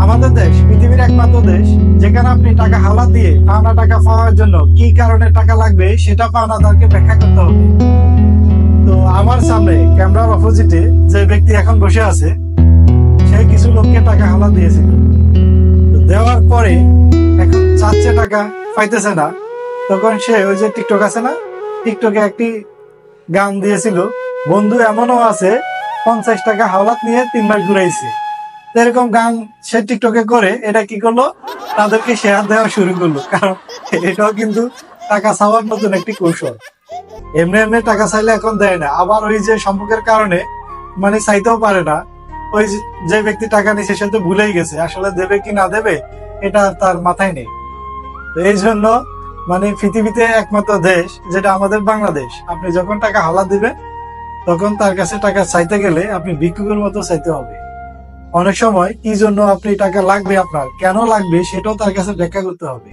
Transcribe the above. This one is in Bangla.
আমাদের দেশ পৃথিবীর একমাত্র দেশ যেখানে আপনি টাকা হাওলাত দিয়ে পাওনা টাকা পাওয়ার জন্য কি কারণে টাকা লাগবে সেটা পাওনাদারকে ব্যাখ্যা করতে হবে। তো আমার সামনে ক্যামেরার অপোজিটে যে ব্যক্তি এখন বসে আছে, সে কিছু লোককে টাকা হাওলাত দিয়েছিল। তো দেওয়ার পরে এখন চাচ্ছে টাকা, পাইতেছে না। তখন সে ওই যে টিকটক আছে না, টিকটকে একটি গান দিয়েছিল, বন্ধু এমনও আছে 50 টাকা হাওলাত নিয়ে 3 মাস ঘুরাইছে। এরকম গান সে টিকটকে করে এটা কি করলো, তাদেরকে শেয়ার দেওয়া শুরু করলো। কারণ এটাও কিন্তু টাকা চাওয়ার নতুন একটি কৌশল। এমনি এমনি টাকা চাইলে এখন দেয় না, আবার ওই যে সম্পর্কের কারণে মানে চাইতেও পারে না। ওই যে ব্যক্তি টাকা নিছে সে তো ভুলেই গেছে আসলে দেবে কি না দেবে, এটা তার মাথায় নেই। তো এই জন্য মানে পৃথিবীতে একমাত্র দেশ যেটা আমাদের বাংলাদেশ, আপনি যখন টাকা হাওলাত দিবেন তখন তার কাছে টাকা চাইতে গেলে আপনি ভিক্ষুকের মতো চাইতে হবে। অনেক সময় কি জন্য আপনি টাকা লাগবে, আপনার কেন লাগবে সেটাও তার কাছে ব্যাখ্যা করতে হবে।